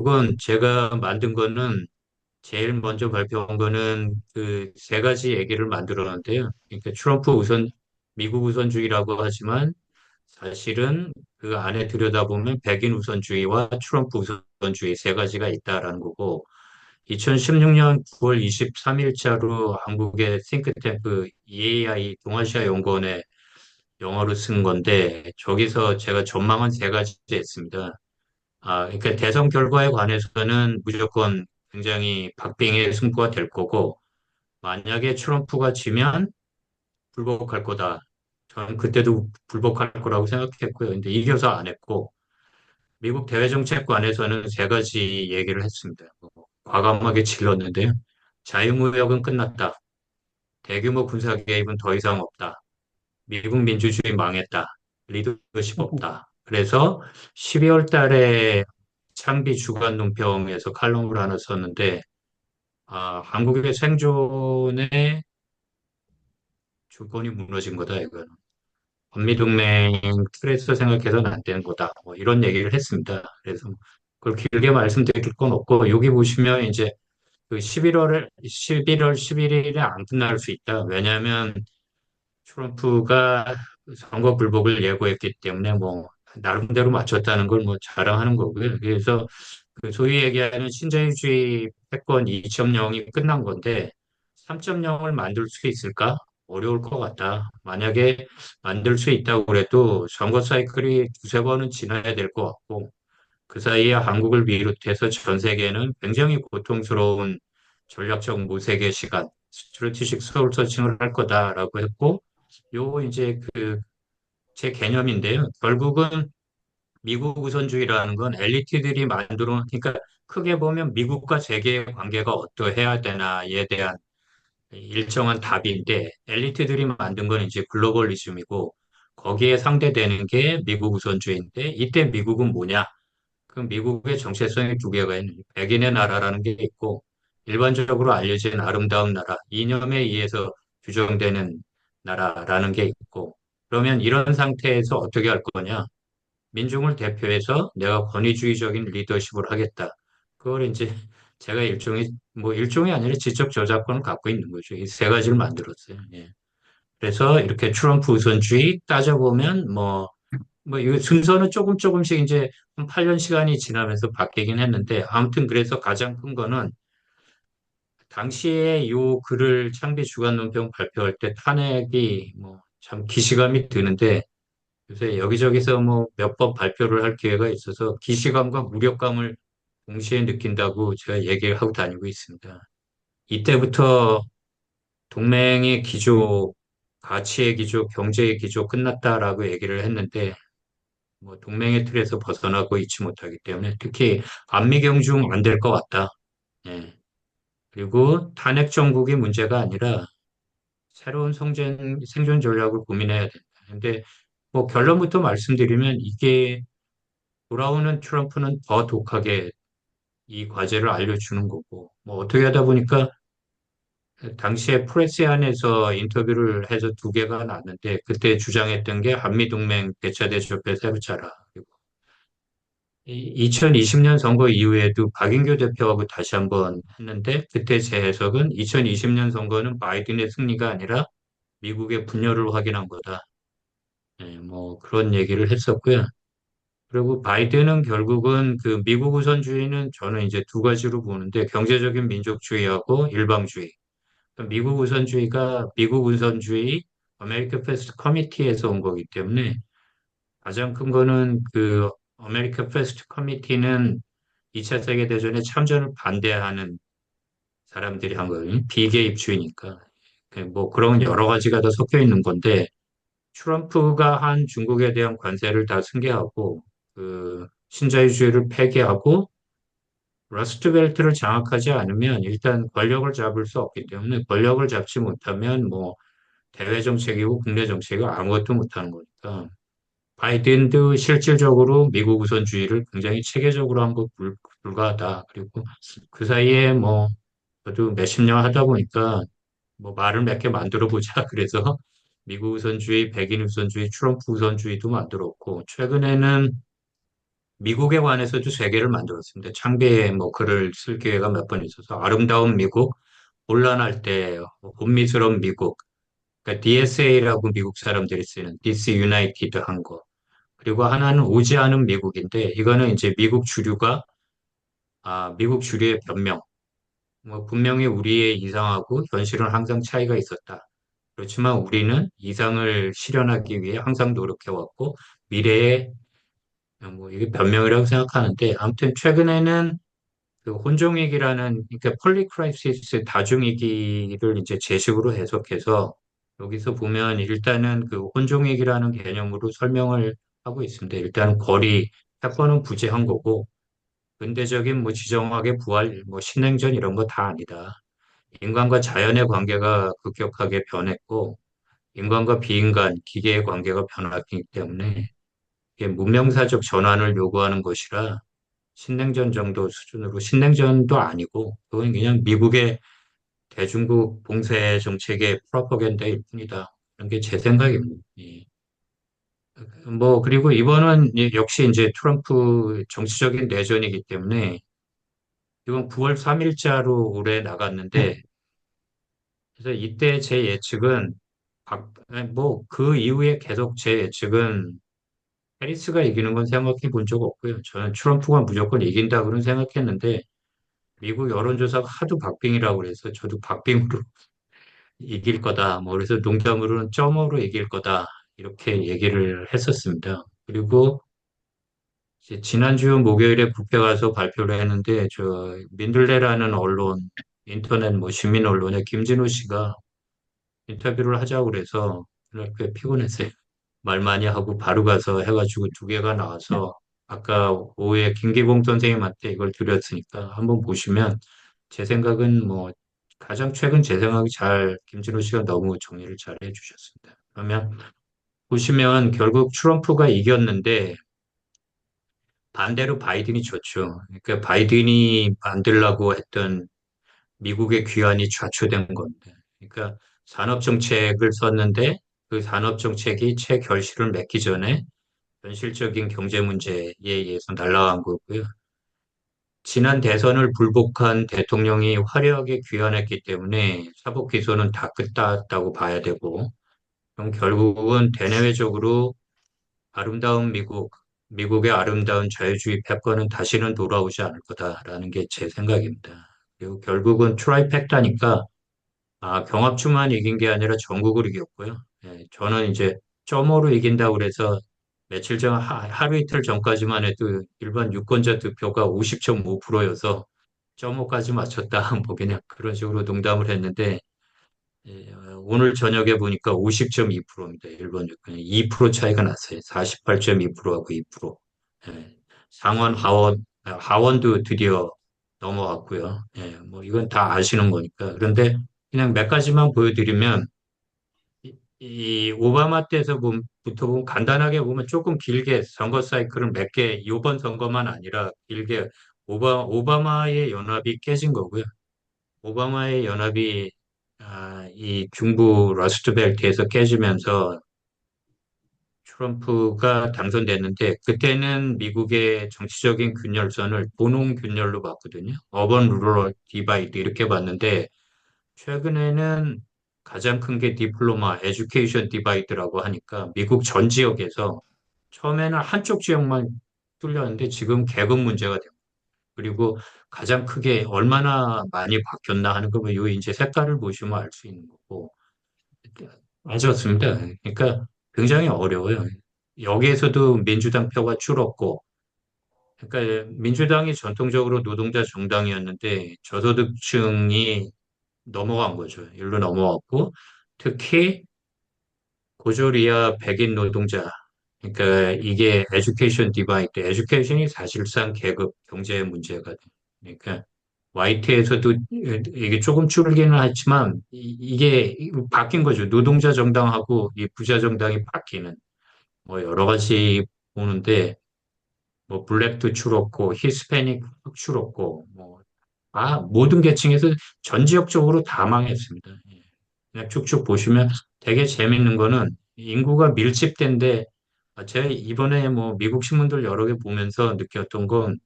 결국은 제가 만든 거는 제일 먼저 발표한 거는 그 세 가지 얘기를 만들었는데요. 그러니까 트럼프 우선, 미국 우선주의라고 하지만 사실은 그 안에 들여다보면 백인 우선주의와 트럼프 우선주의 세 가지가 있다라는 거고, 2016년 9월 23일자로 한국의 싱크탱크 EAI 동아시아 연구원에 영어로 쓴 건데, 저기서 제가 전망은 세 가지 했습니다. 그러니까 대선 결과에 관해서는 무조건 굉장히 박빙의 승부가 될 거고, 만약에 트럼프가 지면 불복할 거다. 저는 그때도 불복할 거라고 생각했고요. 근데 이겨서 안 했고, 미국 대외정책관에서는 세 가지 얘기를 했습니다. 과감하게 질렀는데요. 자유무역은 끝났다. 대규모 군사 개입은 더 이상 없다. 미국 민주주의 망했다. 리더십 없다. 그래서 12월 달에 창비 주간 논평에서 칼럼을 하나 썼는데, 한국의 생존의 주권이 무너진 거다, 이거는. 한미동맹 틀에서 생각해서는 안 되는 거다. 뭐 이런 얘기를 했습니다. 그래서 그걸 길게 말씀드릴 건 없고, 여기 보시면 이제 그 11월 11일에 안 끝날 수 있다. 왜냐하면 트럼프가 선거 불복을 예고했기 때문에 뭐 나름대로 맞췄다는 걸 뭐 자랑하는 거고요. 그래서 그 소위 얘기하는 신자유주의 패권 2.0이 끝난 건데 3.0을 만들 수 있을까? 어려울 것 같다. 만약에 만들 수 있다고 그래도 선거 사이클이 두세 번은 지나야 될 것 같고 그 사이에 한국을 비롯해서 전 세계는 굉장히 고통스러운 전략적 모색의 시간, 스트래티식 소울 서칭을 할 거다라고 했고 요 이제 그 제 개념인데요. 결국은 미국 우선주의라는 건 엘리트들이 만들어, 그러니까 크게 보면 미국과 세계의 관계가 어떠해야 되나에 대한 일정한 답인데 엘리트들이 만든 건 이제 글로벌리즘이고 거기에 상대되는 게 미국 우선주의인데 이때 미국은 뭐냐? 그 미국의 정체성이 두 개가 있는 백인의 나라라는 게 있고 일반적으로 알려진 아름다운 나라, 이념에 의해서 규정되는 나라라는 게 있고 그러면 이런 상태에서 어떻게 할 거냐? 민중을 대표해서 내가 권위주의적인 리더십을 하겠다. 그걸 이제 제가 일종의 뭐 일종이 아니라 지적 저작권을 갖고 있는 거죠. 이 세 가지를 만들었어요. 예. 그래서 이렇게 트럼프 우선주의 따져보면 뭐 이거 순서는 조금씩 이제 한 8년 시간이 지나면서 바뀌긴 했는데 아무튼 그래서 가장 큰 거는 당시에 요 글을 창비 주간 논평 발표할 때 탄핵이 뭐 참 기시감이 드는데 요새 여기저기서 뭐 몇 번 발표를 할 기회가 있어서 기시감과 무력감을 동시에 느낀다고 제가 얘기를 하고 다니고 있습니다. 이때부터 동맹의 기조, 가치의 기조, 경제의 기조 끝났다라고 얘기를 했는데 뭐 동맹의 틀에서 벗어나고 있지 못하기 때문에 특히 한미 경중 안 될 것 같다. 예. 그리고 탄핵 정국이 문제가 아니라 새로운 생존 전략을 고민해야 된다. 근데 뭐 결론부터 말씀드리면 이게 돌아오는 트럼프는 더 독하게 이 과제를 알려주는 거고, 뭐 어떻게 하다 보니까 당시에 프레스 안에서 인터뷰를 해서 두 개가 났는데, 그때 주장했던 게 한미동맹 대차 대조표 새로 짜라. 그리고 2020년 선거 이후에도 박인교 대표하고 다시 한번 했는데, 그때 제 해석은 2020년 선거는 바이든의 승리가 아니라 미국의 분열을 확인한 거다. 뭐 그런 얘기를 했었고요. 그리고 바이든은 결국은 그 미국 우선주의는 저는 이제 두 가지로 보는데 경제적인 민족주의하고 일방주의. 그러니까 미국 우선주의 아메리카 페스트 커미티에서 온 거기 때문에 가장 큰 거는 그 아메리카 페스트 커미티는 2차 세계대전에 참전을 반대하는 사람들이 한 거예요. 비개입주의니까. 뭐 그런 여러 가지가 다 섞여 있는 건데 트럼프가 한 중국에 대한 관세를 다 승계하고 그 신자유주의를 폐기하고 러스트벨트를 장악하지 않으면 일단 권력을 잡을 수 없기 때문에 권력을 잡지 못하면 뭐 대외 정책이고 국내 정책이 아무것도 못하는 거니까 바이든도 실질적으로 미국 우선주의를 굉장히 체계적으로 한 것 불가하다. 그리고 그 사이에 뭐 저도 몇십 년 하다 보니까 뭐 말을 몇 개 만들어 보자. 그래서 미국 우선주의, 백인 우선주의, 트럼프 우선주의도 만들었고 최근에는 미국에 관해서도 세 개를 만들었습니다. 창비에 뭐 글을 쓸 기회가 몇 번 있어서 아름다운 미국, 혼란할 때 혼미스러운 미국, 그러니까 DSA라고 미국 사람들이 쓰는 Disunited 한 거. 그리고 하나는 오지 않은 미국인데 이거는 이제 미국 주류의 변명. 뭐 분명히 우리의 이상하고 현실은 항상 차이가 있었다. 그렇지만 우리는 이상을 실현하기 위해 항상 노력해왔고 미래에 뭐 이게 변명이라고 생각하는데 아무튼 최근에는 그 혼종위기라는 그러니까 폴리크라이시스 다중위기를 이제 제식으로 해석해서 여기서 보면 일단은 그 혼종위기라는 개념으로 설명을 하고 있습니다. 일단 거리, 패권은 부재한 거고 근대적인 뭐 지정학의 부활, 뭐 신냉전 이런 거 다 아니다. 인간과 자연의 관계가 급격하게 변했고 인간과 비인간, 기계의 관계가 변화했기 때문에 이게 문명사적 전환을 요구하는 것이라 신냉전 정도 수준으로 신냉전도 아니고 그건 그냥 미국의 대중국 봉쇄 정책의 프로파간다일 뿐이다. 그런 게 제 생각입니다. 예. 뭐 그리고 이번은 역시 이제 트럼프 정치적인 내전이기 때문에 이번 9월 3일자로 올해 나갔는데 그래서 이때 제 예측은 뭐 그 이후에 계속 제 예측은 해리스가 이기는 건 생각해 본 적 없고요. 저는 트럼프가 무조건 이긴다고는 생각했는데 미국 여론조사가 하도 박빙이라고 그래서 저도 박빙으로 이길 거다. 뭐 그래서 농담으로는 점으로 이길 거다. 이렇게 얘기를 했었습니다. 그리고 이제 지난주 목요일에 국회 가서 발표를 했는데 저 민들레라는 언론 인터넷 뭐 시민 언론에 김진우 씨가 인터뷰를 하자고 그래서 그날 꽤 피곤했어요. 말 많이 하고 바로 가서 해가지고 두 개가 나와서 아까 오후에 김기봉 선생님한테 이걸 드렸으니까 한번 보시면 제 생각은 뭐 가장 최근 제 생각이 잘 김진호 씨가 너무 정리를 잘 해주셨습니다. 그러면 보시면 결국 트럼프가 이겼는데 반대로 바이든이 졌죠. 그러니까 바이든이 만들려고 했던 미국의 귀환이 좌초된 겁니다. 그러니까 산업 정책을 썼는데 그 산업 정책이 채 결실을 맺기 전에 현실적인 경제 문제에 의해서 날아간 거고요. 지난 대선을 불복한 대통령이 화려하게 귀환했기 때문에 사법 기소는 다 끝났다고 봐야 되고, 그럼 결국은 대내외적으로 아름다운 미국의 아름다운 자유주의 패권은 다시는 돌아오지 않을 거다라는 게 제 생각입니다. 그리고 결국은 트라이팩타니까 경합주만 이긴 게 아니라 전국을 이겼고요. 예, 저는 이제 점으로 이긴다고 그래서 며칠 전 하루 이틀 전까지만 해도 일반 유권자 득표가 50.5%여서 점오까지 맞췄다. 뭐 그냥 그런 식으로 농담을 했는데 예, 오늘 저녁에 보니까 50.2%입니다. 일본 유권자 2% 차이가 났어요. 48.2%하고 2%. 예, 하원도 드디어 넘어왔고요. 예, 뭐 이건 다 아시는 거니까. 그런데 그냥 몇 가지만 보여드리면 이 오바마 때서부터 보면 간단하게 보면 조금 길게 선거 사이클을 몇 개, 이번 선거만 아니라 길게 오바마의 연합이 깨진 거고요. 오바마의 연합이 이 중부 러스트벨트에서 깨지면서 트럼프가 당선됐는데 그때는 미국의 정치적인 균열선을 도농 균열로 봤거든요. 어번 루럴 디바이드 이렇게 봤는데 최근에는 가장 큰 게 디플로마, 에듀케이션 디바이드라고 하니까 미국 전 지역에서 처음에는 한쪽 지역만 뚫렸는데 지금 계급 문제가 되고 그리고 가장 크게 얼마나 많이 바뀌었나 하는 거면 요 이제 색깔을 보시면 알 수 있는 거고 맞았습니다. 그러니까 굉장히 어려워요. 여기에서도 민주당 표가 줄었고 그러니까 민주당이 전통적으로 노동자 정당이었는데 저소득층이 넘어간 거죠. 일로 넘어왔고 특히 고졸 이하 백인 노동자 그러니까 이게 에듀케이션 디바이드 에듀케이션이 사실상 계급 경제 문제가 돼. 그러니까 YT에서도 이게 조금 줄기는 했지만 이게 바뀐 거죠. 노동자 정당하고 이 부자 정당이 바뀌는 뭐 여러 가지 보는데 뭐 블랙도 줄었고 히스패닉 줄었고 뭐 모든 계층에서 전 지역적으로 다 망했습니다. 예. 그냥 쭉쭉 보시면 되게 재밌는 거는 인구가 밀집된데 제 이번에 뭐 미국 신문들 여러 개 보면서 느꼈던 건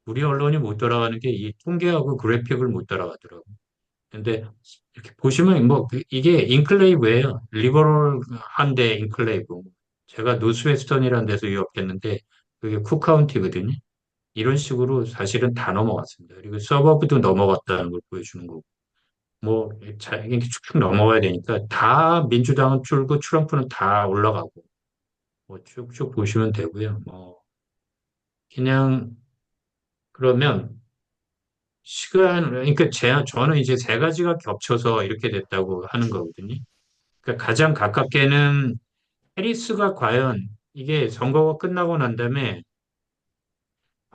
우리 언론이 못 따라가는 게 이 통계하고 그래픽을 못 따라가더라고요. 근데 이렇게 보시면 뭐 이게 인클레이브예요. 리버럴한데 인클레이브. 제가 노스웨스턴이라는 데서 유학했는데 그게 쿡카운티거든요. 이런 식으로 사실은 다 넘어갔습니다. 그리고 서버브도 넘어갔다는 걸 보여주는 거고. 뭐, 이렇게 쭉쭉 넘어가야 되니까 다 민주당은 줄고 트럼프는 다 올라가고 뭐 쭉쭉 보시면 되고요. 뭐, 그냥 그러면 그러니까 저는 이제 세 가지가 겹쳐서 이렇게 됐다고 하는 거거든요. 그러니까 가장 가깝게는 해리스가 과연 이게 선거가 끝나고 난 다음에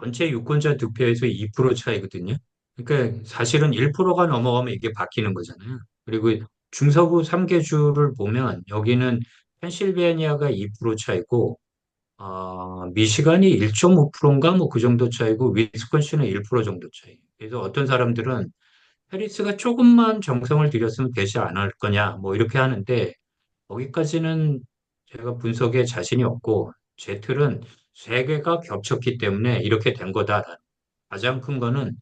전체 유권자 득표에서 2% 차이거든요. 그러니까 사실은 1%가 넘어가면 이게 바뀌는 거잖아요. 그리고 중서부 3개주를 보면 여기는 펜실베니아가 2% 차이고, 미시간이 1.5%인가 뭐 그 정도 차이고, 위스콘신은 1% 정도 차이. 그래서 어떤 사람들은 해리스가 조금만 정성을 들였으면 되지 않을 거냐, 뭐 이렇게 하는데, 거기까지는 제가 분석에 자신이 없고, 제 틀은 세 개가 겹쳤기 때문에 이렇게 된 거다. 가장 큰 거는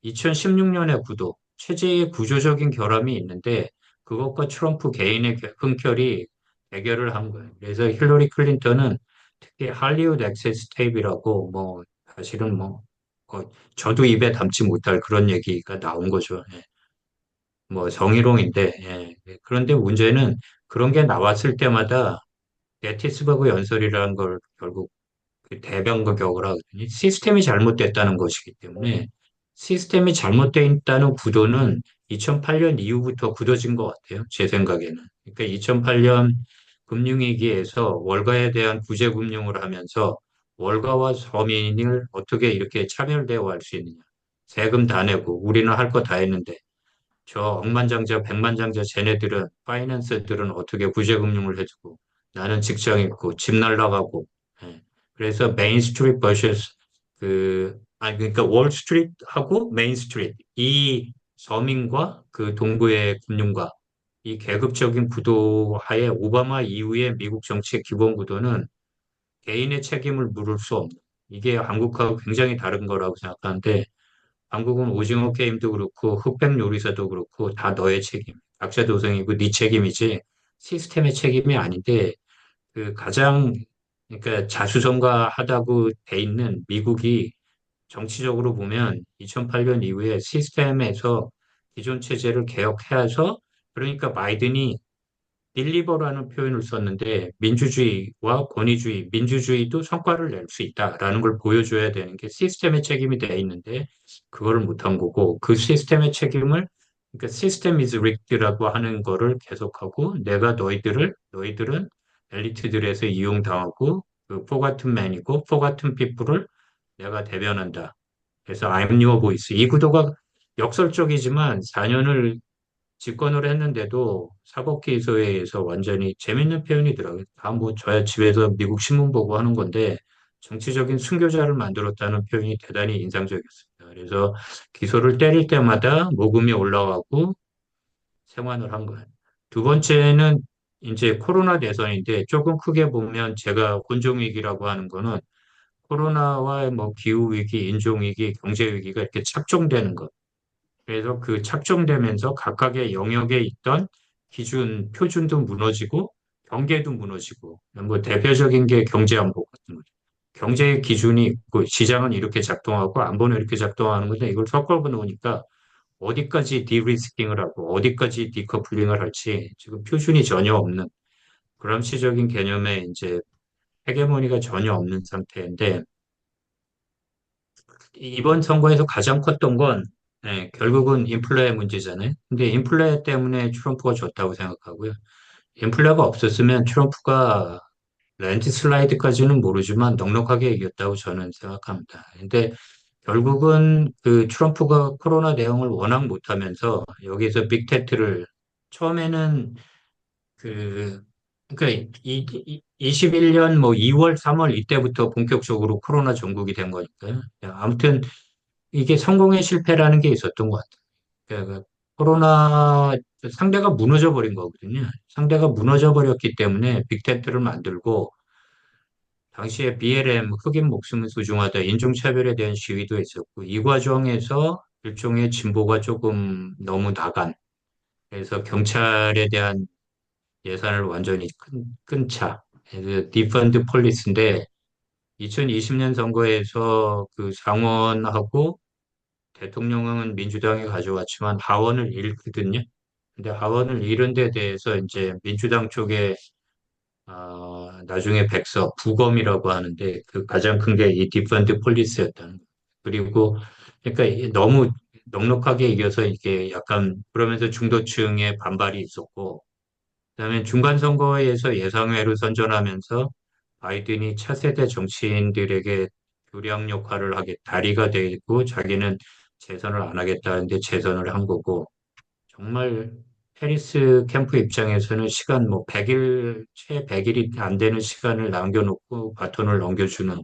2016년의 구도, 체제의 구조적인 결함이 있는데 그것과 트럼프 개인의 흠결이 대결을 한 거예요. 그래서 힐러리 클린턴은 특히 할리우드 액세스 테이프라고 뭐 사실은 뭐 저도 입에 담지 못할 그런 얘기가 나온 거죠. 예. 뭐 정의롱인데 예. 예. 그런데 문제는 그런 게 나왔을 때마다 게티스버그 연설이라는 걸 결국 그 대변격을 하거든요. 시스템이 잘못됐다는 것이기 때문에 시스템이 잘못되어 있다는 구도는 2008년 이후부터 굳어진 것 같아요. 제 생각에는. 그러니까 2008년 금융위기에서 월가에 대한 구제금융을 하면서 월가와 서민을 어떻게 이렇게 차별대우할 수 있느냐. 세금 다 내고 우리는 할 거 다 했는데 저 억만장자, 백만장자 쟤네들은 파이낸서들은 어떻게 구제금융을 해주고 나는 직장 있고 집 날라가고 예. 그래서 메인 스트리트 vs 그러니까 월 스트리트하고 메인 스트리트 이 서민과 그 동부의 금융가 이 계급적인 구도 하에 오바마 이후의 미국 정치의 기본 구도는 개인의 책임을 물을 수 없는 이게 한국하고 굉장히 다른 거라고 생각하는데 한국은 오징어 게임도 그렇고 흑백 요리사도 그렇고 다 너의 책임. 각자 도생이고 네 책임이지 시스템의 책임이 아닌데 그 가장 그러니까 자수성가하다고 돼 있는 미국이 정치적으로 보면 2008년 이후에 시스템에서 기존 체제를 개혁해야 해서 그러니까 바이든이 딜리버라는 표현을 썼는데 민주주의와 권위주의, 민주주의도 성과를 낼 수 있다라는 걸 보여줘야 되는 게 시스템의 책임이 돼 있는데 그거를 못한 거고 그 시스템의 책임을 그러니까 시스템 is rigged라고 하는 거를 계속하고 내가 너희들은 엘리트들에서 이용당하고 그 포같은 맨이고 포같은 피플을 내가 대변한다. 그래서 I'm your voice. 이 구도가 역설적이지만 4년을 집권을 했는데도 사법기소에서 완전히 재밌는 표현이더라고요. 다 뭐 저야 집에서 미국 신문 보고 하는 건데 정치적인 순교자를 만들었다는 표현이 대단히 인상적이었습니다. 그래서 기소를 때릴 때마다 모금이 올라가고 생환을 한 거예요. 두 번째는 이제 코로나 대선인데 조금 크게 보면 제가 곤종위기라고 하는 거는 코로나와 뭐 기후위기, 인종위기, 경제위기가 이렇게 착종되는 것. 그래서 그 착종되면서 각각의 영역에 있던 기준, 표준도 무너지고 경계도 무너지고 뭐 대표적인 게 경제 안보 같은 거죠. 경제의 기준이 있고 시장은 이렇게 작동하고 안보는 이렇게 작동하는 건데 이걸 섞어 놓으니까 어디까지 디리스킹을 하고 어디까지 디커플링을 할지 지금 표준이 전혀 없는 그람시적인 개념의 이제 헤게모니가 전혀 없는 상태인데 이번 선거에서 가장 컸던 건 결국은 인플레 문제잖아요. 근데 인플레 때문에 트럼프가 졌다고 생각하고요. 인플레가 없었으면 트럼프가 랜드슬라이드까지는 모르지만 넉넉하게 이겼다고 저는 생각합니다. 근데 결국은 그 트럼프가 코로나 대응을 워낙 못하면서 여기서 빅테크를 처음에는 그 그러니까 21년 뭐 2월, 3월 이때부터 본격적으로 코로나 전국이 된 거니까요. 아무튼 이게 성공의 실패라는 게 있었던 것 같아요. 그러니까 코로나 상대가 무너져 버린 거거든요. 상대가 무너져 버렸기 때문에 빅텐트를 만들고 당시에 BLM 흑인 목숨은 소중하다 인종차별에 대한 시위도 있었고 이 과정에서 일종의 진보가 조금 너무 나간 그래서 경찰에 대한 예산을 완전히 끊자. 그래서 디펀드 폴리스인데 2020년 선거에서 그 상원하고 대통령은 민주당이 가져왔지만 하원을 잃거든요. 근데 하원을 잃은 데 대해서 이제 민주당 쪽에 나중에 백서 부검이라고 하는데 그 가장 큰 게 이 디펀드 폴리스였다는 거예요. 그리고 그러니까 이게 너무 넉넉하게 이겨서 이게 약간 그러면서 중도층의 반발이 있었고 그다음에 중간 선거에서 예상외로 선전하면서 바이든이 차세대 정치인들에게 교량 역할을 하게 다리가 되고 자기는 재선을 안 하겠다는데 재선을 한 거고 정말 해리스 캠프 입장에서는 시간 뭐 100일, 채 100일이 안 되는 시간을 남겨놓고 바톤을 넘겨주는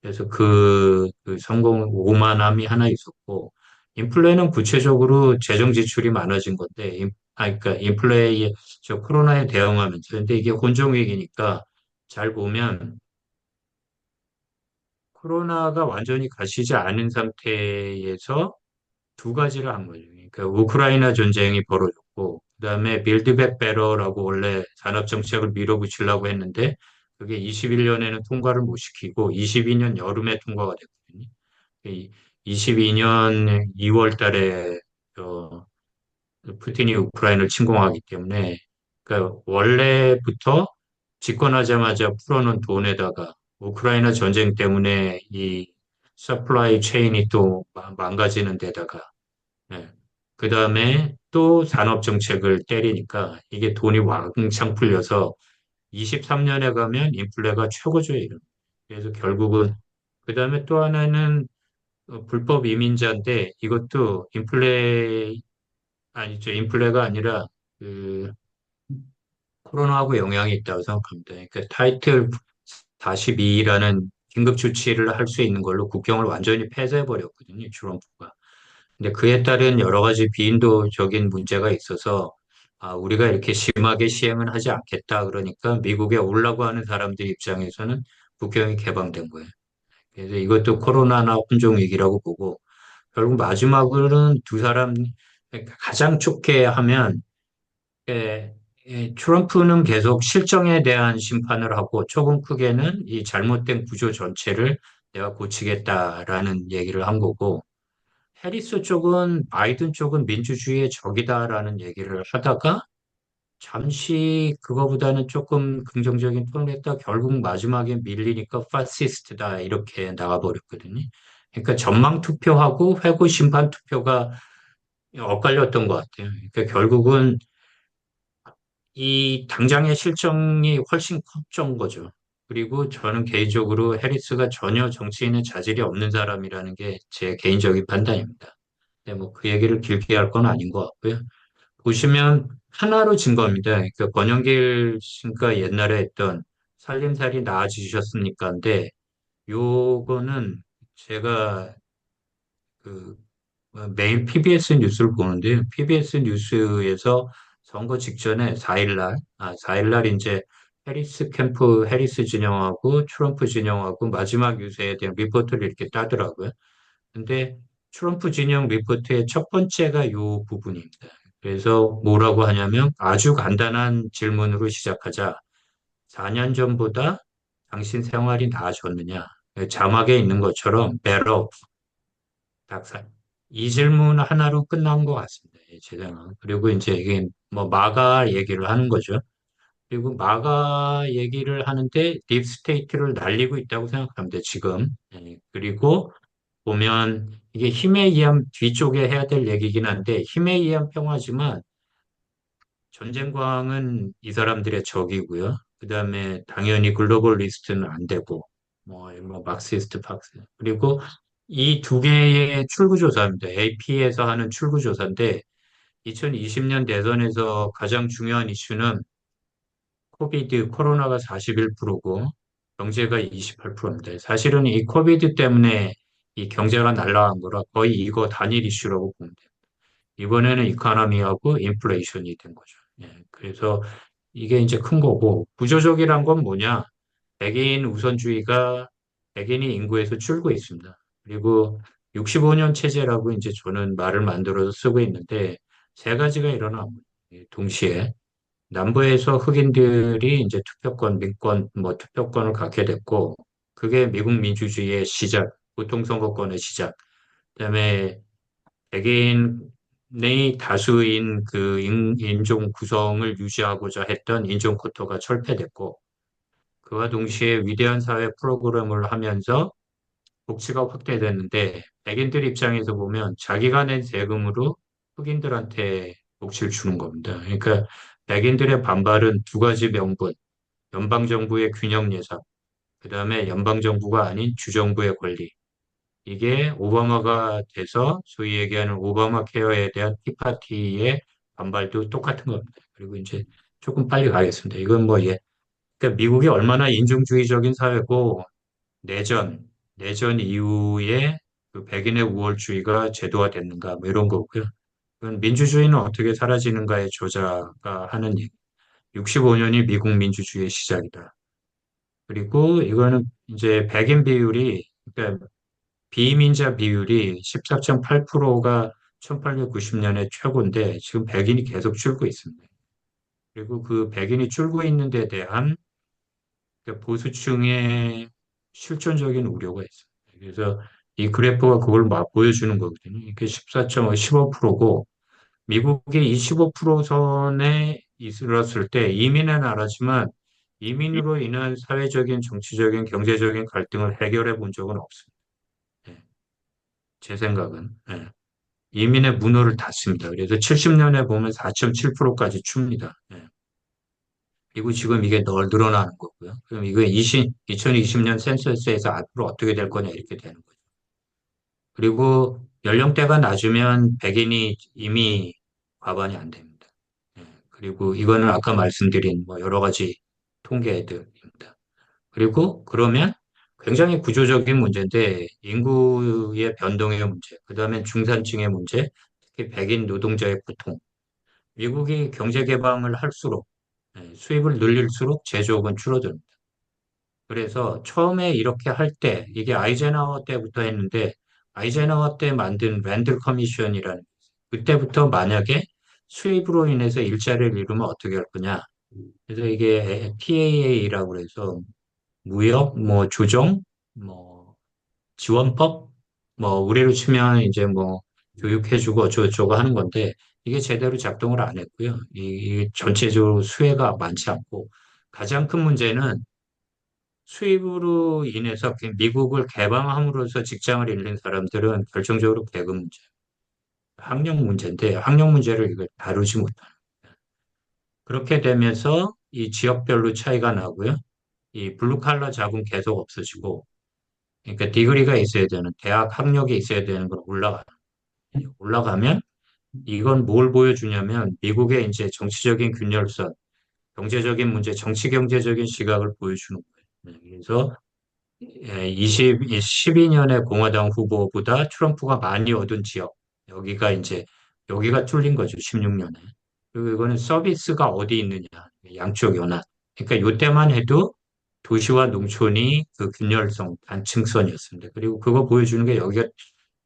그래서 그 성공 오만함이 하나 있었고 인플레는 구체적으로 재정 지출이 많아진 건데 그러니까 인플레에 저 코로나에 대응하면서 근데 이게 혼종 위기니까 잘 보면 코로나가 완전히 가시지 않은 상태에서 두 가지를 한 거죠. 그러니까 우크라이나 전쟁이 벌어졌고, 그다음에 빌드백 베러라고 원래 산업 정책을 밀어붙이려고 했는데, 그게 21년에는 통과를 못 시키고, 22년 여름에 통과가 됐거든요. 22년 2월 달에 푸틴이 우크라이나를 침공하기 때문에, 그러니까 원래부터 집권하자마자 풀어놓은 돈에다가 우크라이나 전쟁 때문에 이 서플라이 체인이 또 망가지는 데다가 네. 그 다음에 또 산업 정책을 때리니까 이게 돈이 왕창 풀려서 23년에 가면 인플레가 최고조예요. 그래서 결국은 그 다음에 또 하나는 불법 이민자인데 이것도 아니죠. 인플레가 아니라 그 코로나하고 영향이 있다고 생각합니다. 그러니까 타이틀 42라는 긴급 조치를 할 수 있는 걸로 국경을 완전히 폐쇄해 버렸거든요. 트럼프가. 근데 그에 따른 여러 가지 비인도적인 문제가 있어서 우리가 이렇게 심하게 시행은 하지 않겠다. 그러니까 미국에 오려고 하는 사람들 입장에서는 국경이 개방된 거예요. 그래서 이것도 코로나나 혼종 위기라고 보고 결국 마지막으로는 두 사람 가장 좋게 하면 예, 트럼프는 계속 실정에 대한 심판을 하고 조금 크게는 이 잘못된 구조 전체를 내가 고치겠다라는 얘기를 한 거고 해리스 쪽은 바이든 쪽은 민주주의의 적이다라는 얘기를 하다가 잠시 그거보다는 조금 긍정적인 톤을 했다 결국 마지막에 밀리니까 파시스트다 이렇게 나가버렸거든요. 그러니까 전망 투표하고 회고 심판 투표가 엇갈렸던 것 같아요. 그러니까 결국은 이 당장의 실정이 훨씬 컸던 거죠. 그리고 저는 개인적으로 해리스가 전혀 정치인의 자질이 없는 사람이라는 게 제 개인적인 판단입니다. 네, 뭐 그 얘기를 길게 할 건 아닌 것 같고요. 보시면 하나로 진 겁니다. 그러니까 권영길 씨가 옛날에 했던 살림살이 나아지셨습니까인데 요거는 제가 그 매일 PBS 뉴스를 보는데요. PBS 뉴스에서 선거 직전에 4일날 이제 해리스 캠프, 해리스 진영하고 트럼프 진영하고 마지막 유세에 대한 리포트를 이렇게 따더라고요. 근데 트럼프 진영 리포트의 첫 번째가 요 부분입니다. 그래서 뭐라고 하냐면 아주 간단한 질문으로 시작하자. 4년 전보다 당신 생활이 나아졌느냐? 자막에 있는 것처럼 better, 닭살. 이 질문 하나로 끝난 것 같습니다. 제 생각은. 그리고 이제 이게 뭐 마가 얘기를 하는 거죠. 그리고 마가 얘기를 하는데 딥스테이트를 날리고 있다고 생각합니다. 지금. 그리고 보면 이게 힘에 의한 뒤쪽에 해야 될 얘기긴 한데 힘에 의한 평화지만 전쟁광은 이 사람들의 적이고요. 그다음에 당연히 글로벌 리스트는 안 되고 뭐 막시스트 팍스 그리고 이 두 개의 출구조사입니다. AP에서 하는 출구조사인데 2020년 대선에서 가장 중요한 이슈는 코로나가 41%고 경제가 28%입니다. 사실은 이 코비드 때문에 이 경제가 날아간 거라 거의 이거 단일 이슈라고 보면 돼요. 이번에는 이코노미하고 인플레이션이 된 거죠. 그래서 이게 이제 큰 거고 구조적이란 건 뭐냐? 백인 우선주의가 백인이 인구에서 줄고 있습니다. 그리고 65년 체제라고 이제 저는 말을 만들어서 쓰고 있는데 세 가지가 일어나고 동시에 남부에서 흑인들이 이제 투표권, 민권, 뭐 투표권을 갖게 됐고 그게 미국 민주주의의 시작, 보통선거권의 시작. 그다음에 백인의 다수인 그 인종 구성을 유지하고자 했던 인종 코터가 철폐됐고 그와 동시에 위대한 사회 프로그램을 하면서 복지가 확대됐는데 백인들 입장에서 보면 자기가 낸 세금으로 흑인들한테 복지를 주는 겁니다. 그러니까 백인들의 반발은 두 가지 명분, 연방정부의 균형 예산, 그다음에 연방정부가 아닌 주정부의 권리. 이게 오바마가 돼서 소위 얘기하는 오바마 케어에 대한 티파티의 반발도 똑같은 겁니다. 그리고 이제 조금 빨리 가겠습니다. 이건 뭐 예. 그러니까 미국이 얼마나 인종주의적인 사회고 내전, 내전 이후에 그 백인의 우월주의가 제도화됐는가 뭐 이런 거고요. 그건 민주주의는 어떻게 사라지는가의 저자가 하는 얘기. 65년이 미국 민주주의의 시작이다. 그리고 이거는 이제 백인 비율이 그러니까 비이민자 비율이 14.8%가 1890년에 최고인데 지금 백인이 계속 줄고 있습니다. 그리고 그 백인이 줄고 있는 데 대한 그러니까 보수층의 실존적인 우려가 있습니다. 그래서 이 그래프가 그걸 막 보여주는 거거든요. 이게 14.5, 15%고 미국이 이 15% 선에 있었을 때 이민의 나라지만 이민으로 인한 사회적인, 정치적인, 경제적인 갈등을 해결해 본 적은 없습니다. 예, 제 생각은. 예. 이민의 문호를 닫습니다. 그래서 70년에 보면 4.7%까지 춥니다. 예. 그리고 지금 이게 늘어나는 거고요. 그럼 이거 2020년 센서스에서 앞으로 어떻게 될 거냐 이렇게 되는 거죠. 그리고 연령대가 낮으면 백인이 이미 과반이 안 됩니다. 예. 그리고 이거는 아까 말씀드린 뭐 여러 가지 통계들입니다. 그리고 그러면 굉장히 구조적인 문제인데 인구의 변동의 문제, 그다음에 중산층의 문제, 특히 백인 노동자의 고통. 미국이 경제 개방을 할수록 수입을 늘릴수록 제조업은 줄어듭니다. 그래서 처음에 이렇게 할 때 이게 아이젠하워 때부터 했는데 아이젠하워 때 만든 랜들 커미션이라는 그때부터 만약에 수입으로 인해서 일자리를 잃으면 어떻게 할 거냐. 그래서 이게 TAA라고 해서 무역, 뭐 조정, 뭐 지원법, 뭐 우리로 치면 이제 뭐 교육해주고 어쩌고저쩌고 하는 건데 이게 제대로 작동을 안 했고요. 이 전체적으로 수혜가 많지 않고 가장 큰 문제는 수입으로 인해서 미국을 개방함으로써 직장을 잃는 사람들은 결정적으로 계급 문제, 학력 문제인데 학력 문제를 이걸 다루지 못하는. 그렇게 되면서 이 지역별로 차이가 나고요. 이 블루칼라 잡은 계속 없어지고 그러니까 디그리가 있어야 되는 대학 학력이 있어야 되는 걸 올라가면 이건 뭘 보여주냐면 미국의 이제 정치적인 균열선, 경제적인 문제, 정치 경제적인 시각을 보여주는 거예요. 그래서 12년의 공화당 후보보다 트럼프가 많이 얻은 지역, 여기가 이제, 여기가 뚫린 거죠, 16년에. 그리고 이거는 서비스가 어디 있느냐, 양쪽 연안. 그러니까 이때만 해도 도시와 농촌이 그 균열성 단층선이었습니다. 그리고 그거 보여주는 게 여기가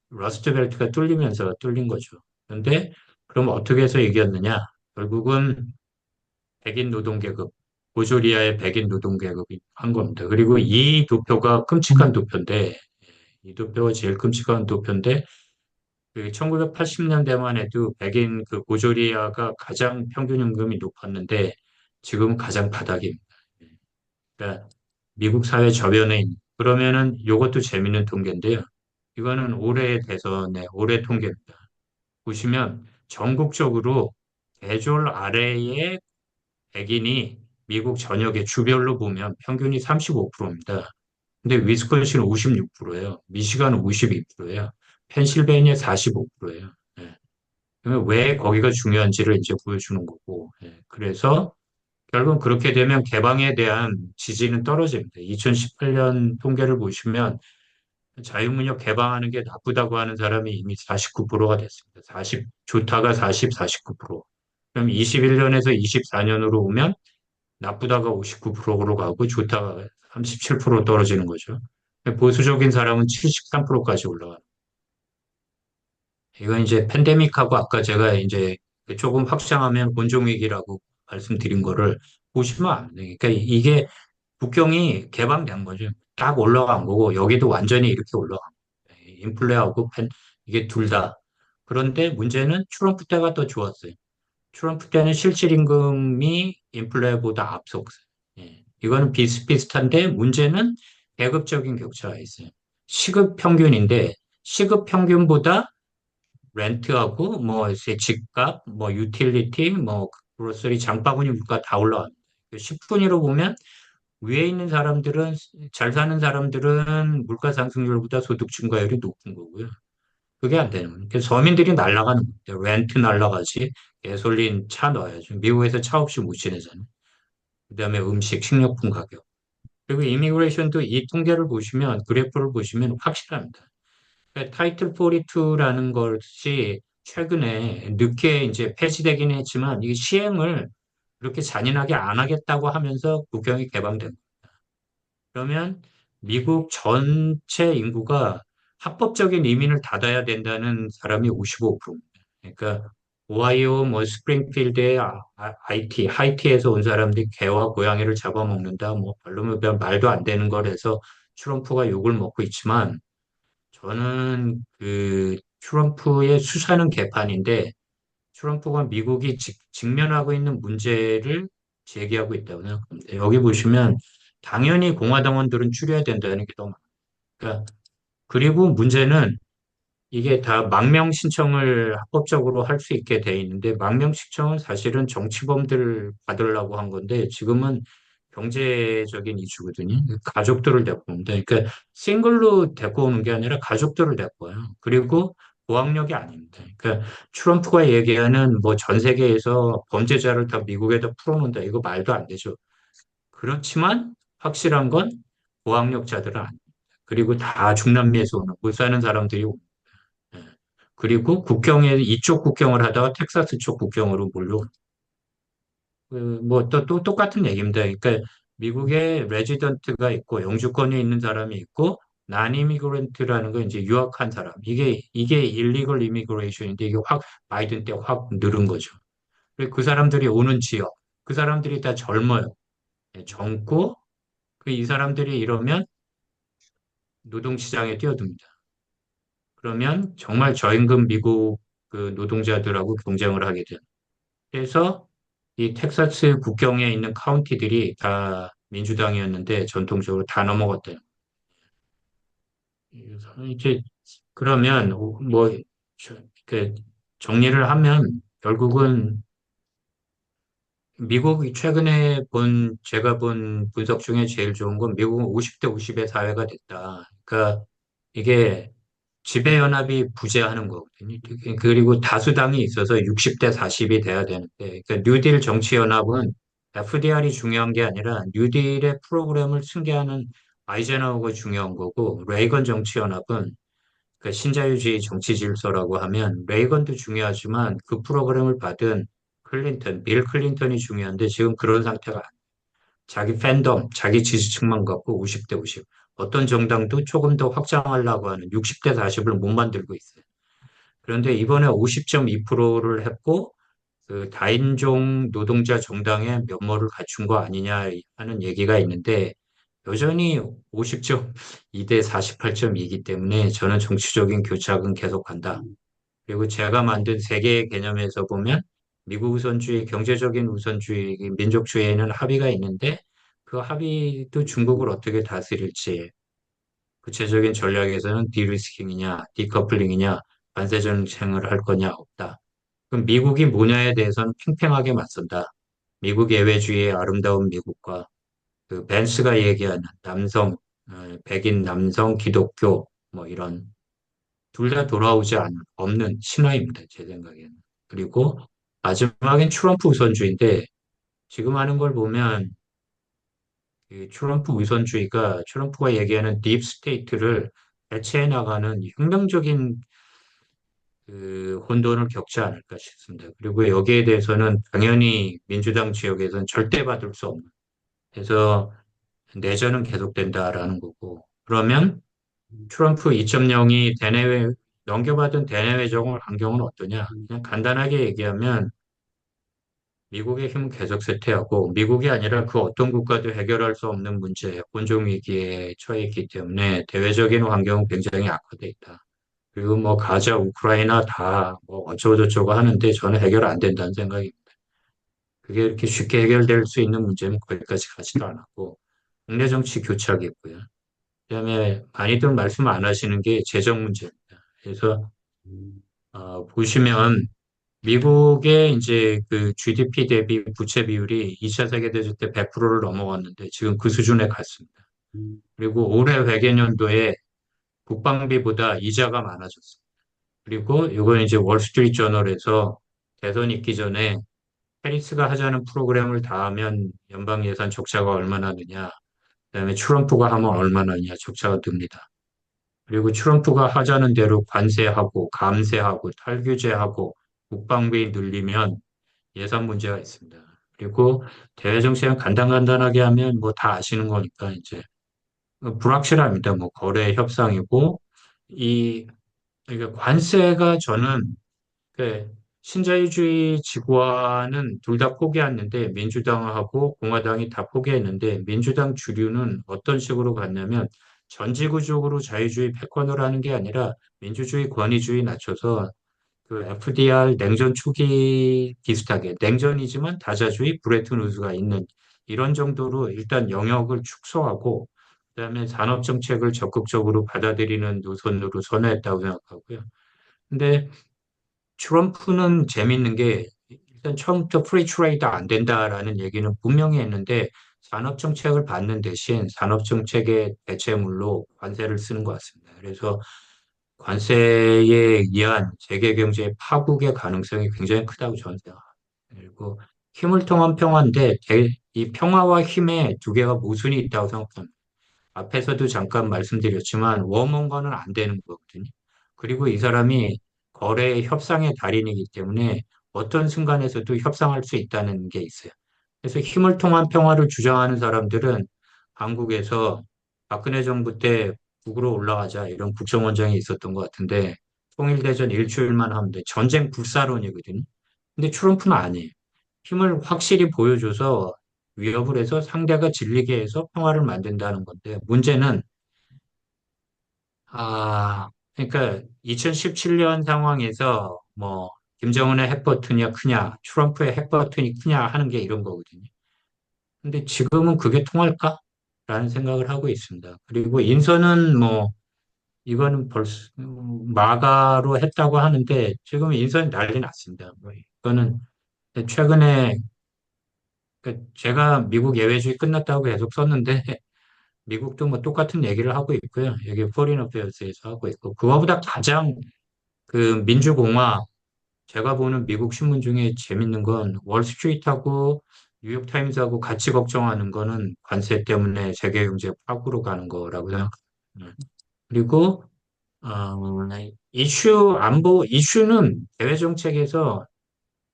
러스트 벨트가 뚫리면서 뚫린 거죠. 그런데 그럼 어떻게 해서 이겼느냐? 결국은 백인 노동계급, 보조리아의 백인 노동계급이 한 겁니다. 그리고 이 도표가 끔찍한 도표인데, 이 도표가 제일 끔찍한 도표인데, 그 1980년대만 해도 백인 그 보조리아가 가장 평균 임금이 높았는데, 지금 가장 바닥입니다. 그러니까 미국 사회 저변에 있는, 그러면은 이것도 재밌는 통계인데요. 이거는 올해 대선의 올해 통계입니다. 보시면 전국적으로 대졸 아래의 백인이 미국 전역의 주별로 보면 평균이 35%입니다. 근데 위스콘신은 56%예요. 미시간은 52%예요. 펜실베니아 45%예요. 그러면 왜 거기가 중요한지를 이제 보여주는 거고. 그래서 결국은 그렇게 되면 개방에 대한 지지는 떨어집니다. 2018년 통계를 보시면 자유무역 개방하는 게 나쁘다고 하는 사람이 이미 49%가 됐습니다. 40, 좋다가 40, 49%. 그럼 21년에서 24년으로 오면 나쁘다가 59%로 가고 좋다가 37% 떨어지는 거죠. 보수적인 사람은 73%까지 올라가요. 이건 이제 팬데믹하고 아까 제가 이제 조금 확장하면 곤종위기라고 말씀드린 거를 보시면 안 돼요. 그러니까 이게 국경이 개방된 거죠. 딱 올라간 거고 여기도 완전히 이렇게 올라간 거예요. 인플레하고 이게 둘 다. 그런데 문제는 트럼프 때가 더 좋았어요. 트럼프 때는 실질 임금이 인플레보다 앞섰어요. 예. 이거는 비슷비슷한데 문제는 계급적인 격차가 있어요. 시급 평균인데 시급 평균보다 렌트하고 뭐 이제 집값, 뭐 유틸리티, 뭐 그로서리 장바구니 물가 다 올라갑니다. 10분위로 보면 위에 있는 사람들은 잘 사는 사람들은 물가 상승률보다 소득 증가율이 높은 거고요. 그게 안 되는 거예요. 그래서 서민들이 날아가는 거예요. 렌트 날아가지, 가솔린 차 넣어야죠. 미국에서 차 없이 못 지내잖아요. 그다음에 음식, 식료품 가격. 그리고 이미그레이션도 이 통계를 보시면 그래프를 보시면 확실합니다. 그러니까 타이틀 42라는 것이 최근에 늦게 이제 폐지되긴 했지만 이 시행을 그렇게 잔인하게 안 하겠다고 하면서 국경이 개방된 그러면 미국 전체 인구가 합법적인 이민을 닫아야 된다는 사람이 55%입니다. 그러니까 오하이오, 뭐 스프링필드의 IT, 하이티에서 온 사람들이 개와 고양이를 잡아먹는다. 뭐 별로 말도 안 되는 거라서 트럼프가 욕을 먹고 있지만 저는 그 트럼프의 수사는 개판인데 트럼프가 미국이 직면하고 있는 문제를 제기하고 있다고 생각합니다. 여기 보시면 당연히 공화당원들은 줄여야 된다는 게 너무 많으니까. 그리고 문제는 이게 다 망명 신청을 합법적으로 할 수 있게 돼 있는데 망명 신청은 사실은 정치범들 받으려고 한 건데 지금은 경제적인 이슈거든요. 가족들을 데리고 옵니다. 그러니까 싱글로 데리고 오는 게 아니라 가족들을 데리고 와요. 그리고 고학력이 아닙니다. 그러니까 트럼프가 얘기하는 뭐 전 세계에서 범죄자를 다 미국에다 풀어놓는다. 이거 말도 안 되죠. 그렇지만 확실한 건 고학력자들은 아닙니다. 그리고 다 중남미에서 오는 못 사는 사람들이 옵니다. 예. 그리고 국경에 이쪽 국경을 하다가 텍사스 쪽 국경으로 몰려 또 똑같은 얘기입니다. 그러니까 미국에 레지던트가 있고 영주권이 있는 사람이 있고 난 이미그런트라는 건 이제 유학한 사람. 이게 일리걸 이미그레이션인데 이게 확 바이든 때 확 늘은 거죠. 그리고 그 사람들이 오는 지역, 그 사람들이 다 젊어요. 예, 젊고 그 이 사람들이 이러면 노동시장에 뛰어듭니다. 그러면 정말 저임금 미국 그 노동자들하고 경쟁을 하게 돼요. 그래서 이 텍사스 국경에 있는 카운티들이 다 민주당이었는데 전통적으로 다 넘어갔대요. 그래서 이제 그러면 뭐 그 정리를 하면 결국은 미국이 최근에 제가 본 분석 중에 제일 좋은 건 미국은 50대 50의 사회가 됐다. 그러니까 이게 지배연합이 부재하는 거거든요. 그리고 다수당이 있어서 60대 40이 돼야 되는데, 그러니까 뉴딜 정치연합은 FDR이 중요한 게 아니라 뉴딜의 프로그램을 승계하는 아이젠하워가 중요한 거고, 레이건 정치연합은 그 신자유주의 정치 질서라고 하면 레이건도 중요하지만 그 프로그램을 받은 빌 클린턴이 중요한데 지금 그런 상태가 아니에요. 자기 팬덤, 자기 지지층만 갖고 50대 50. 어떤 정당도 조금 더 확장하려고 하는 60대 40을 못 만들고 있어요. 그런데 이번에 50.2%를 했고 그 다인종 노동자 정당의 면모를 갖춘 거 아니냐 하는 얘기가 있는데 여전히 50.2대 48.2이기 때문에 저는 정치적인 교착은 계속한다. 그리고 제가 만든 세계의 개념에서 보면 미국 우선주의, 경제적인 우선주의, 민족주의에는 합의가 있는데 그 합의도 중국을 어떻게 다스릴지 구체적인 전략에서는 디리스킹이냐, 디커플링이냐, 관세 정책을 할 거냐 없다. 그럼 미국이 뭐냐에 대해서는 팽팽하게 맞선다. 미국 예외주의의 아름다운 미국과 그 벤스가 얘기하는 백인 남성 기독교 뭐 이런 둘 다 돌아오지 없는 신화입니다. 제 생각에는. 그리고 마지막엔 트럼프 우선주의인데 지금 하는 걸 보면 이 트럼프 우선주의가 트럼프가 얘기하는 딥스테이트를 대체해 나가는 혁명적인 그 그 혼돈을 겪지 않을까 싶습니다. 그리고 여기에 대해서는 당연히 민주당 지역에서는 절대 받을 수 없는. 그래서 내전은 계속된다라는 거고. 그러면 트럼프 2.0이 대내외 넘겨받은 대내외 정을 환경은 어떠냐? 그냥 간단하게 얘기하면 미국의 힘은 계속 쇠퇴하고 미국이 아니라 그 어떤 국가도 해결할 수 없는 문제, 본종 위기에 처해 있기 때문에 대외적인 환경은 굉장히 악화돼 있다. 그리고 뭐 가자, 우크라이나 다 뭐 어쩌고저쩌고 하는데 저는 해결 안 된다는 생각입니다. 그게 이렇게 쉽게 해결될 수 있는 문제는 거기까지 가지도 않았고 국내 정치 교착이 있고요. 그다음에 많이들 말씀 안 하시는 게 재정 문제입니다. 그래서 보시면 미국의 이제 그 GDP 대비 부채 비율이 2차 세계대전 때 100%를 넘어갔는데 지금 그 수준에 갔습니다. 그리고 올해 회계연도에 국방비보다 이자가 많아졌습니다. 그리고 이건 이제 월스트리트 저널에서 대선 있기 전에 해리스가 하자는 프로그램을 다 하면 연방 예산 적자가 얼마나 느냐, 그다음에 트럼프가 하면 얼마나 느냐 적자가 듭니다. 그리고 트럼프가 하자는 대로 관세하고 감세하고 탈규제하고 국방비 늘리면 예산 문제가 있습니다. 그리고 대외 정책은 간단간단하게 하면 뭐 다 아시는 거니까 이제 불확실합니다. 뭐 거래 협상이고 이 그러니까 관세가 저는 그 신자유주의 지구화는 둘 다 포기했는데 민주당하고 공화당이 다 포기했는데 민주당 주류는 어떤 식으로 갔냐면 전지구적으로 자유주의 패권을 하는 게 아니라 민주주의 권위주의 낮춰서 그 FDR 냉전 초기 비슷하게 냉전이지만 다자주의 브레튼 우즈가 있는 이런 정도로 일단 영역을 축소하고 그다음에 산업 정책을 적극적으로 받아들이는 노선으로 선회했다고 생각하고요. 근데 트럼프는 재밌는 게 일단 처음부터 프리 트레이드 안 된다라는 얘기는 분명히 했는데 산업 정책을 받는 대신 산업 정책의 대체물로 관세를 쓰는 것 같습니다. 그래서 관세에 의한 세계 경제의 파국의 가능성이 굉장히 크다고 저는 생각합니다. 그리고 힘을 통한 평화인데 이 평화와 힘의 두 개가 모순이 있다고 생각합니다. 앞에서도 잠깐 말씀드렸지만 워먼과는 안 되는 거거든요. 그리고 이 사람이 거래 협상의 달인이기 때문에 어떤 순간에서도 협상할 수 있다는 게 있어요. 그래서 힘을 통한 평화를 주장하는 사람들은 한국에서 박근혜 정부 때 북으로 올라가자 이런 국정원장이 있었던 것 같은데 통일대전 일주일만 하면 돼. 전쟁 불사론이거든요. 근데 트럼프는 아니에요. 힘을 확실히 보여줘서 위협을 해서 상대가 질리게 해서 평화를 만든다는 건데 문제는 그러니까 2017년 상황에서 뭐 김정은의 핵버튼이 크냐 트럼프의 핵버튼이 크냐 하는 게 이런 거거든요. 근데 지금은 그게 통할까? 라는 생각을 하고 있습니다. 그리고 인선은 뭐 이거는 벌써 마가로 했다고 하는데 지금 인선이 난리 났습니다. 뭐 이거는 최근에 그러니까 제가 미국 예외주의 끝났다고 계속 썼는데 미국도 뭐 똑같은 얘기를 하고 있고요. 여기 포린 어페어스에서 하고 있고 그거보다 가장 그 민주공화 제가 보는 미국 신문 중에 재밌는 건 월스트리트하고 뉴욕타임즈하고 같이 걱정하는 거는 관세 때문에 세계 경제 파국으로 가는 거라고 생각합니다. 그리고 이슈는 대외 정책에서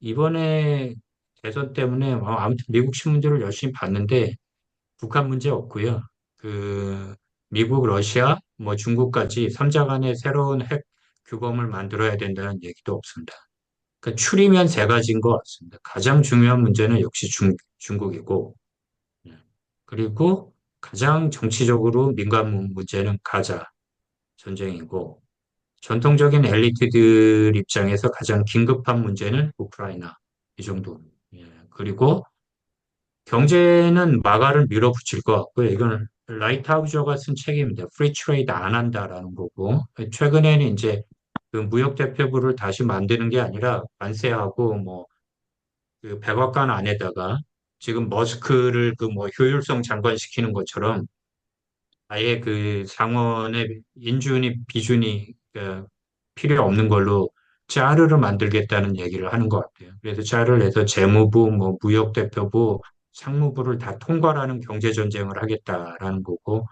이번에 대선 때문에 아무튼 미국 신문들을 열심히 봤는데 북한 문제 없고요. 그 미국, 러시아, 뭐 중국까지 3자 간의 새로운 핵 규범을 만들어야 된다는 얘기도 없습니다. 그러니까 추리면 세 가지인 것 같습니다. 가장 중요한 문제는 역시 중국이고, 예. 그리고 가장 정치적으로 민감 문제는 가자 전쟁이고, 전통적인 엘리트들 입장에서 가장 긴급한 문제는 우크라이나 이 정도. 예. 그리고 경제는 마가를 밀어붙일 것 같고요. 이건 라이트하우저가 쓴 책입니다. 프리 트레이드 안 한다라는 거고 최근에는 이제 그 무역 대표부를 다시 만드는 게 아니라 관세하고 뭐그 백악관 안에다가 지금 머스크를 그 뭐 효율성 장관시키는 것처럼 아예 그 상원의 인준이 비준이 필요 없는 걸로 짜르를 만들겠다는 얘기를 하는 것 같아요. 그래서 짜르를 해서 재무부, 뭐 무역대표부, 상무부를 다 통괄하는 경제 전쟁을 하겠다라는 거고,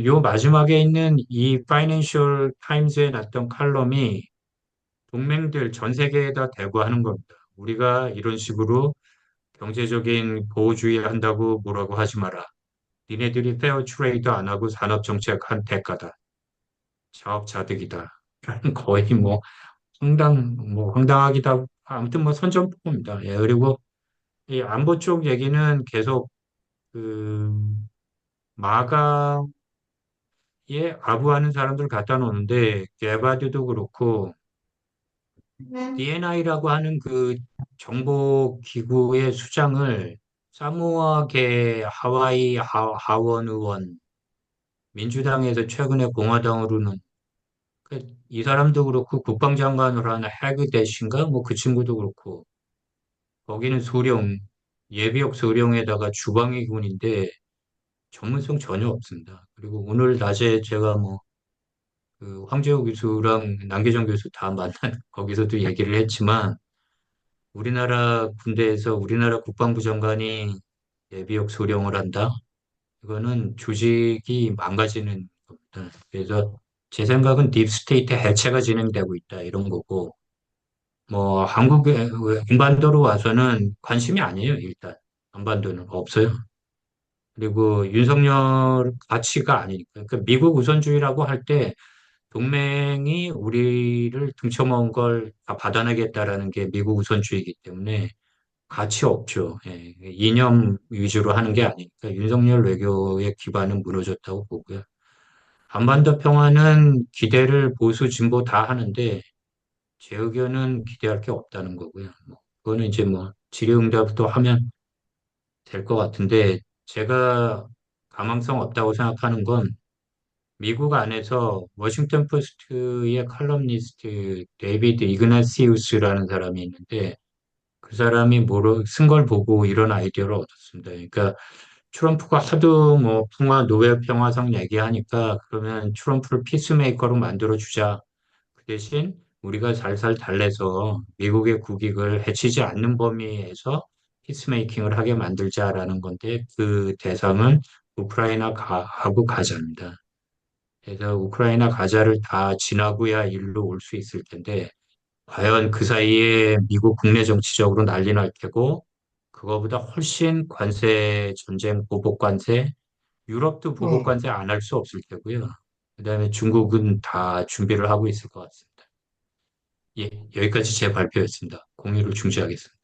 요 마지막에 있는 이 파이낸셜 타임즈에 났던 칼럼이 동맹들 전 세계에다 대구하는 겁니다. 우리가 이런 식으로 경제적인 보호주의 한다고 뭐라고 하지 마라. 니네들이 페어 트레이드 안 하고 산업 정책 한 대가다. 자업자득이다. 거의 뭐 황당하기도 아무튼 뭐 선전포고입니다. 예, 그리고 이 안보 쪽 얘기는 계속 그 마가에 아부하는 사람들 갖다 놓는데 게바드도 그렇고 DNI라고 하는 그 정보 기구의 수장을 사모아계 하와이 하원 의원 민주당에서 최근에 공화당으로는 이 사람도 그렇고 국방장관으로 하는 해그대신가 뭐 그 친구도 그렇고 거기는 소령 예비역 소령에다가 주방위 군인데 전문성 전혀 없습니다. 그리고 오늘 낮에 제가 뭐 그 황재호 교수랑 남계정 교수 다 만난 거기서도 얘기를 했지만 우리나라 군대에서 우리나라 국방부 장관이 예비역 소령을 한다? 이거는 조직이 망가지는 겁니다. 그래서 제 생각은 딥스테이트 해체가 진행되고 있다 이런 거고 뭐 한국의 한반도로 와서는 관심이 아니에요 일단 한반도는 없어요. 그리고 윤석열 가치가 아니니까 그러니까 미국 우선주의라고 할 때 동맹이 우리를 등쳐먹은 걸 다 받아내겠다라는 게 미국 우선주의이기 때문에 가치 없죠. 예, 이념 위주로 하는 게 아니니까 윤석열 외교의 기반은 무너졌다고 보고요. 한반도 평화는 기대를 보수 진보 다 하는데 제 의견은 기대할 게 없다는 거고요. 뭐 그거는 이제 뭐 질의응답도 하면 될 것 같은데 제가 가망성 없다고 생각하는 건 미국 안에서 워싱턴 포스트의 칼럼니스트 데이비드 이그나시우스라는 사람이 있는데 그 사람이 뭐로 쓴 걸 보고 이런 아이디어를 얻었습니다. 그러니까 트럼프가 하도 뭐 평화 노벨 평화상 얘기하니까 그러면 트럼프를 피스메이커로 만들어 주자. 그 대신 우리가 살살 달래서 미국의 국익을 해치지 않는 범위에서 피스메이킹을 하게 만들자라는 건데 그 대상은 하고 가자입니다. 그래서 우크라이나 가자를 다 지나고야 일로 올 수 있을 텐데 과연 그 사이에 미국 국내 정치적으로 난리 날 테고 그거보다 훨씬 관세 전쟁 보복 관세 유럽도 보복 네. 관세 안 할 수 없을 테고요. 그다음에 중국은 다 준비를 하고 있을 것 같습니다. 예, 여기까지 제 발표였습니다. 공유를 중지하겠습니다.